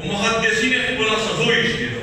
ومحدثين يقولون صدويش كده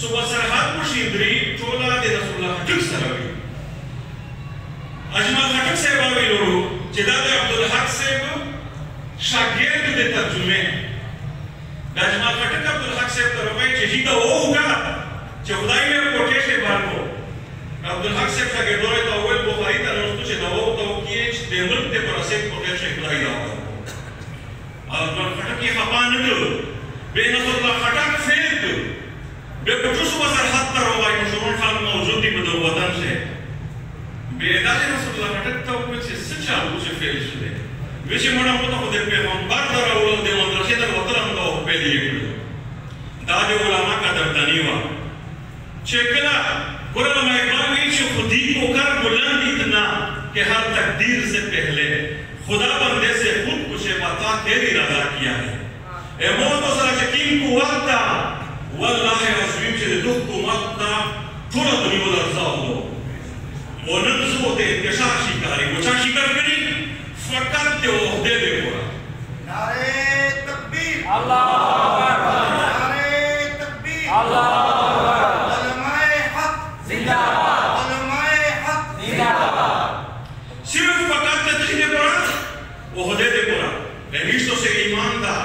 صبح سرحد مشیدری ټوله د رسول الله خټک سره وي اجمل خټک صاحب وی لورو چې دا د عبدالحق صاحب شاګرد د ترجمه د اجمل خټک عبدالحق صاحب ته وایي چې دا وګه چې خدای یې کوټه باندې عبدالحق صاحب شاګردونه ته اول بخاری ته نوښتو چې دا وګه کې چې د ملک د پرسه کوټه شي خدای راوړ اجمل خټک یې خپان نه کړ به رسول الله خټک فعل کړ به کوڅو سرحد ته راوړای مشرون خلک موجود دي په وطن شه بیدار رسول الله خټک ته وکړي چې څه چالو چې فعل شوه ویچ موږ په خو د پیغمبر دراول د مدرسې د وطن نو په دې کړو دا د علماء قدردانی و چې کله قرآن میں باوی چې خودی کو کر بلند اتنا کہ ہر تقدیر سے پہلے خدا بندے سے خود کچھ بتا تیری رضا کیا ہے اے موت سره چې کیم قوت دا والله عظیم چې د حکومت دا ټول دنیا ولرځاو ونن زو ته انتشار شکاری وچا شکار کړي فقط ته عہدے دی پورا نعرہ تکبیر اللہ اکبر نعرہ تکبیر اللہ اکبر علماء حق زندہ باد علماء حق زندہ باد صرف فقط ته دی پورا عہدے دی پورا نشته سے ایمان دا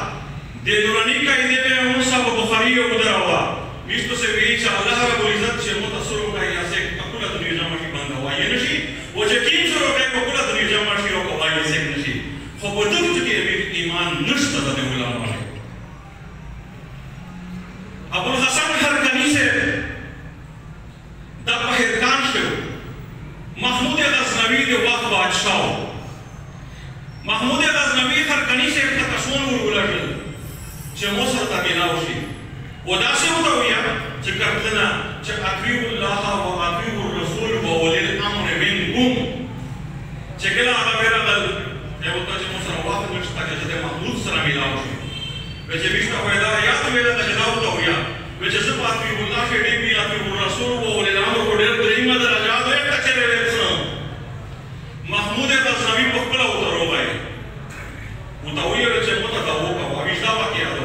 د نورانی قاعده میں ہم سب بخاری او دراوا نشته سے وی چې الله رب العزت چې متصل کوي یا سے کپل دنیا جمع شي باندې وایي نشي او چې کیم سره کوي کپل دنیا جمع شي او کوي سے نشي خو په دغه کې ایمان نشته د علماء ابو الحسن خرقانی سے د بهرکان شو محمود غزنوی د وخت بادشاہ محمود غزنوی خرقانی سے تکسون ورولل چې موسر ته ملاو شي و داسې وته ویا چې کړتنه چې اطیعوا الله و اطیعوا الرسول و اولي الامر منکم چې کله هغه ورغل یو ته چې موسر واخه نشته چې د محمود سره ملاو شي چې ویشته ویلا یا ته ویلا چې دا وته ویا چې زه اطیعوا الله کې دی اطیعوا الرسول و اولي الامر کو ډېر دریمه درجات یې ټکرې وېڅو محمود غزنوی په خپل وتروای وتویل چې مته دا وکړه وښدا واکیا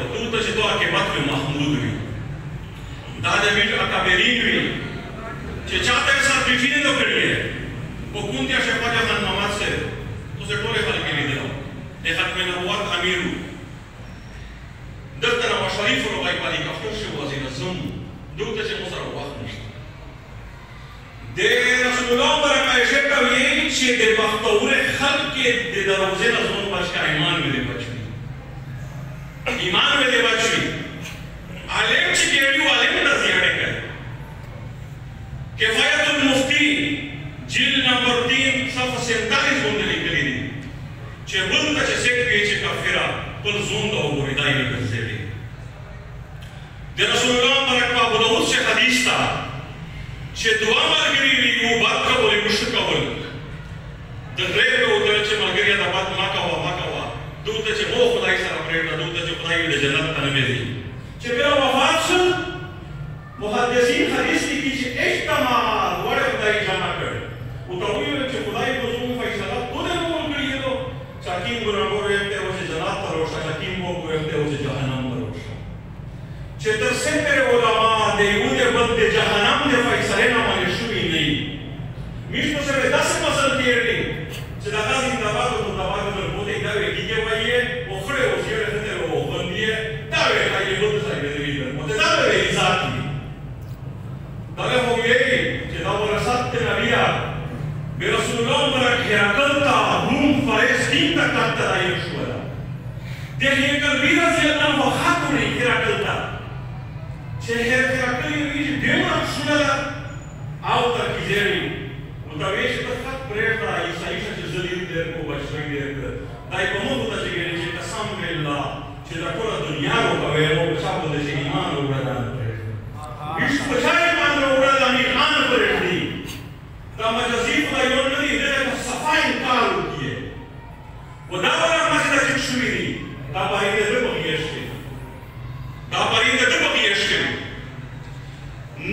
چې تو عاقبت میں محمود ہوئی دادا بیٹھ اکابرین ہوئی چې چاہتے ہیں ساتھ بیٹھی نے تو کری ہے وہ کونتیا شفا جہاں محمد سے تو سے ٹولے خلق کے لیے دلاؤ اے ختم نبوت امیرو دلتنا و شریف رو غیب علی کفتر شو وزین الزم دوتے سے مصر وقت نشتا دے رسول اللہ برکہ شکا ہوئی چې دے بختور خلق کے دے دروزین الزم بچ کا ایمان میں دے بچ ایمان میں دے بچی عالم چی کیڑیو عالم دا زیادے کر کفایت المفتی جل نمبر 3 صفحہ 47 بندے لکلی دی چی بلتا چی سیکوی چی کفیرہ پل زوندہ ہو ردائی لکل زیدی دی رسول اللہ مرکبہ بدہود سے حدیث تا چی دعا مرگری لیو بات کبولی مشک کبول دی غیب میں ادھر چی مرگری دا بات ما کوا دوته چې مو خدای سره پرېږده دوته چې خدای د جنت ته نه بېلي چې بیا وفات شو محدثین حدیث لیکي چې اجتماع دواړه خدای جمع کړ ورته وویل چې خدای په زموږ فیصله خودی نه ورکړي دو چې حکیم ګناهګار ویښتی و چې جنت ته روشه حکیم وب ویښتی و چې جهنم ته روشه چې تر څه پورې علما د یو د بل د جهنم د فیصلې نه منې شوي نه وي موږ په سره داسې مسل تېر دي چې د هغه زنده‌باد او مرده‌باد دربوته دا ویل کېږي وایي او خړې او شیړې ته او غندې دا ویل هغه بل څه دی مته دا ویل ذات دی دا له ویلي چې دا ورثت نبیه به رسول الله برک هرقل تا روم فلسطین ته کاته راي شو د هرقل ویرا چې الله خاطرې هرقل تا چې هرقل یې دیمه شو او تا کیږي متویش ته پرېږده عیسی چې زلیل دې کو بچوي دې دای په موږ ته چې قسم بالله چې دا ټول دنیا وکوي او په شابه د ایمان وروړه هیڅ په ځای باندې وروړه نه ایمان پرېږدي دا مجازي خدای یو نه دی دې په صفای کار وکړي و دا ورته چې دا شوې دي دا باندې دې بغیشته دا باندې دې بغیشته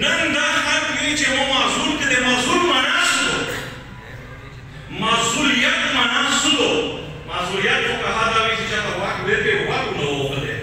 نن دا خلک چې مو معذور کړي معذور معذوریت مناسلو معذوریت کو کہا تھا کہ چاہتا واقع بیٹے واقع نہ ہو گئے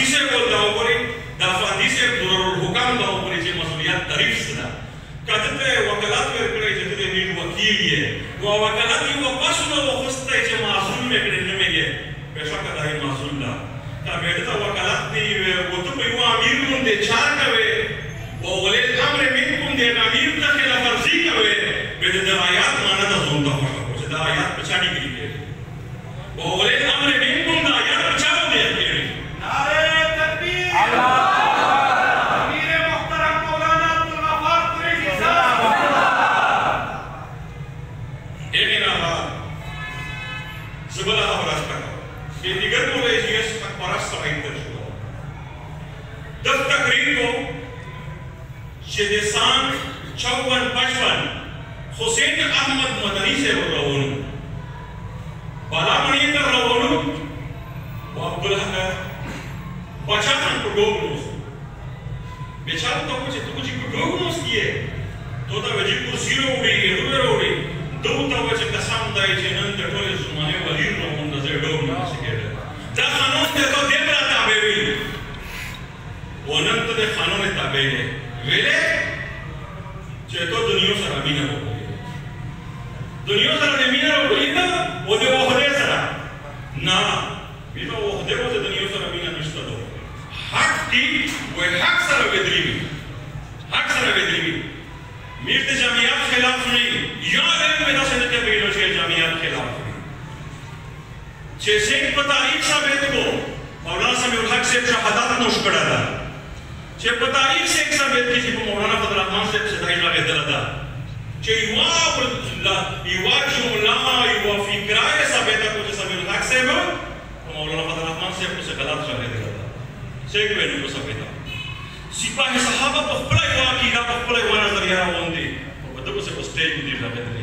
فاندی سے بولتا ہو پوری دا فاندی سے حکام دا ہو پوری چې مسؤلیت تعریف سره کته وکالت ورکړي چې دې نیټ وکیل یې او وکالت یو پاسو نو خوسته چې معصوم مې کړي نه مېږي بشک دا یې معصوم ده دا به ته وکالت دی او ته په یو امیر باندې چار کوي او ولې امر منکم دې امیر ته خلاف ورزي کوي به د آیات معنا ته ځون ته خوښه چې دا آیات پچاړي کیږي او ولې امر منکم دا آیات پچاړو دی کیږي نعرہ تکبیر امیر محترم مولانا عبدالغفار قریشی صاحب اینا زبلا خبرات کا کہ دیگر مولوی جی اس پرست سمائی تر شو دس تقریر کو شدسان 54-55 حسین احمد مدنی سے روانو بالا منی تر روانو و عبدالحق بچان کو ڈوگنوس بیچارو تو کچھ کو ڈوگنوس کیے تو دا وجی کرسی روڑی روڑی دو تا وجه قسم دای چې نن د ټولې زمانه وزیر نو مونږ زه ډوب نه سکیږم دا قانون ته ته دې برا تابع وي ونن ته قانون تابع دی ویلې چې ته دنیا سره مینه وکړې دنیا سره مینه وکړې دا او دې وحده سره نه بیره وحده او دنیا سره مینه نشته دو حق دی و حق سره ودرېږي حق سره ودرېږي میر د جمعیت خلاف نہیں یا علم میں دس انتے بیلو چھے جمعیت خلاف چھے سنگ پتا ایک ثابت کو مولانا سمیع الحق سے شہادت نوش کڑا دا چھے پتا ایک سے ایک ثابت کی چھے مولانا فضل الرحمن سے صدائی لاغے دل دا چھے یوا جملہ یوا فکرائے ثابت کو چھے سمیع الحق سے مولانا فضل الرحمن سے اسے غلط لاغے دل دا سنگ وینو کو ثابت سپاہی صحابہ پخپلا یو عقیدہ پخپلا یو نظریہ ہوندے ودو سے اسٹیج میں دیکھا کرتے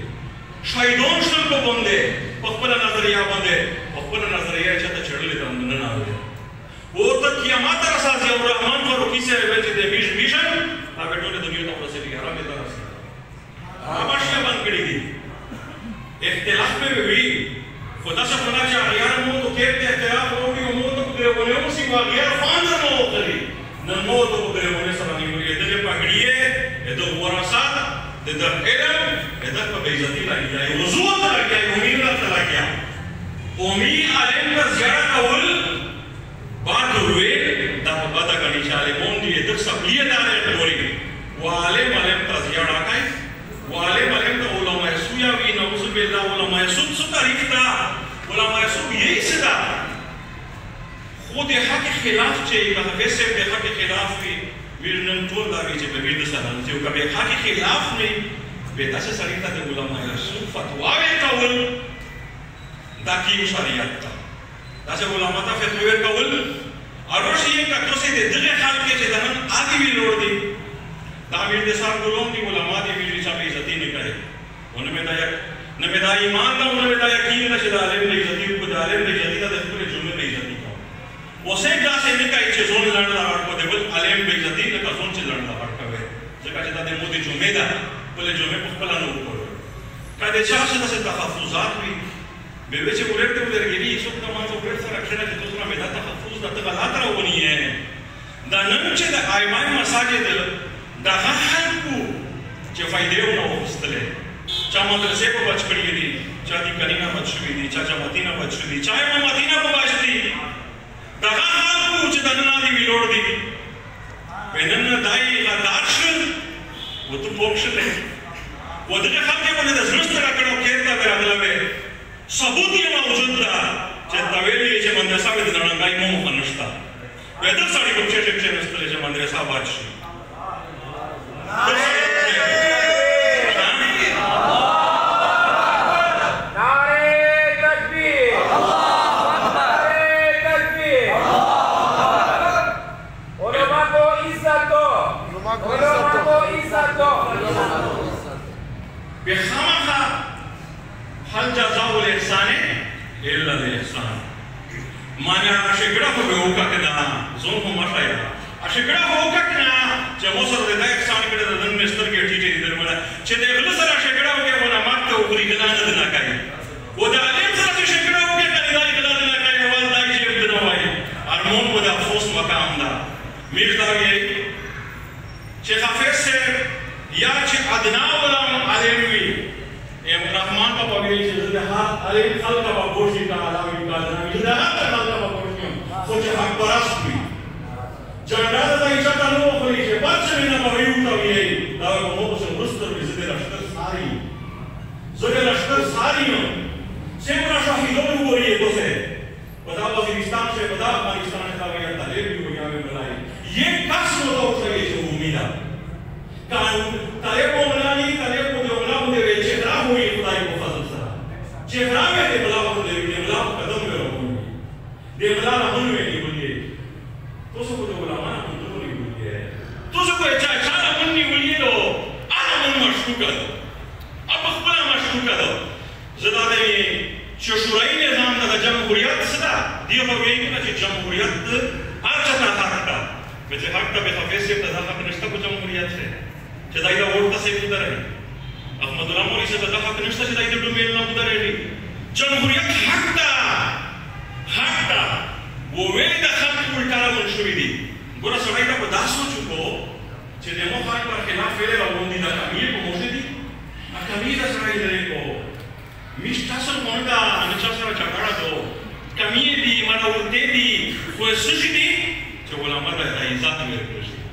شہیدون شن کو بندے پخپلا نظریہ بندے پخپلا نظریہ چاہتا چھڑ لیتا ہم نہ آوے وہ تک قیامات رسازی اور رحمان کو رکی سے ویچے دے میشن آگے ٹولے دنیا تو پرسے بھی حرام ایتا رسا آباشیہ بند کری دی اختلاف میں بھی خدا سے خدا چاہ غیار مو تو کہتے اختلاف ہوگی مو تو کدرے ہونے ہوں سی غیار فاندر مو کری نمو تو کدرے ہونے سرانی ہوئی ادھے پگڑیے ادھے ورسات ادھے علم ادھے پا بیزتی لگی جائے وضوط لگی جائے امید لگتا لگی جائے امید علم کا زیادہ قول بات ہوئے دا پا بدا گنی چالے مون دی ادھے سبلیت آنے قوری وعلم علم کا زیادہ آکائی وعلم علم کا علماء سویا وی نعوذ باللہ علماء سب تعریف تا علماء سب یہی صدا خود حق خلاف چاہیے کہ ویسے بے حق خلاف بھی ویرنن طول داوی چاہیے ببید سالان چاہیے کہ بے حق خلاف نہیں بیتا سے سریتا دے علماء رسول فتواوے کول دا کیم شریعت تا دا سے علماء تا فتوے کول اروشی یہ کہ سے دے دغے حال کے چاہیے دنن آدھی بھی لوڑ دی دا میر دے سار گلوں دی علماء دی میری چاہیے عزتی نہیں کرے انہیں میں دا ایمان دا انہیں میں دا یقین دا چاہیے عالم نے عزتی کو دا عالم نے عزتی دا دے پورے جمعے نے عزتی وسے کا سے نے کئی چیزوں لڑن دا ہٹ کو دے بل عالم بے عزتی نے کا سون چ لڑن دا ہٹ کوے جگہ چتا دے مودی جمعہ دا بولے جمعہ پخپلا نو کو کا دے چا سے تحفظات بھی بے وچ بولے تے بولے گی سو کا مان تو پرسا رکھنا کہ دوسرا میں دا تحفظ دا غلط راونی ہے دا نن چ دا ایمان مساجد دا حق کو چې فائدې ونه وستلې چا مدرسې په بچ کړې دي چا دي کلینا بچ شوې دي چا مدینه بچ شوې دي چا مدینه په بچ دي دا حق کو چې دنه دی ویلوړ دي بنن دای غدار شل و تو پوښښ ته و دغه خلک په دې زړه سره کړو کېتا برادلوي ثبوت یې موجود ده چې دا ویلې چې مدرسه به د نړۍ مو خنشتا به د سړي په چې نستلې چې مدرسه بچ شي بخامخا هل جزاء الاحسان الا الاحسان مانا اشګړه په وکا کنا زون په ماشایا اشګړه په وکا کنا چې مو سره د احسان کړه د نن مستر کې ټیټې درمله چې د غل سره اشګړه وکي ولا ماته وګړي کنا نه کوي و د علم سره اشګړه وکي کنا نه کوي ول دای چې بدنوي ارمون په د افسوس مکان پیغام دا میرزا وی چې حافظ صاحب یا چې ادنا علم عالم وي رحمان بابا وی چې د هر عالم خلق په کوشش کا علاوه کا نه د هر خلق په کوشش خو چې حق پرست وي جنډا د عزت نو خو چې بچ نه وي او وی دا مو څه مستر وي زده لشکر ساری نو څنګه شهیدانو وایي دوسه بدا وزیرستان سے بدا افغانستان کا ویا طالب بھی ہو گیا میں بلائے یہ کس نو تو سکے جو امیدا کان طالب کو ملانی طالب کو جو بلا ہوے چہرہ ہوئی خدای کو فضل سرا چہرہ میں دے بلا کو دے بلا قدم میں رہو دے بلا نہ من میں نہیں بولیے تو سو کو جو بلا نہ من نہیں بولیے تو سو کو اچھا نہ من نہیں بولیے تو انا من مشکوک ہے اب خپل مشکوک ہے زدا دے چې شورای نظام د جمهوریت صدا دی په ویګ نه چې جمهوریت هرڅه حق ده چې حق ته به حافظ صاحب د حق نشته په جمهوریت سره چې دای دا ورته څه کوي درې احمد الله مولوی صاحب د حق نشته چې دای د ډومین نه درې جمهوریت حق ده و ویل د حق الټا منشوري دي ګوره سړی دا په داسو چوکو چې د مو خان پر خلاف ویل راوندي دا کمی په موږ دي ا کمی دا سړی لري کو میشتاسو مونږه ان چا سره چاړه دو کمی دي مانه ورته دي خو سشي دي چې علماء د عزت ورکړي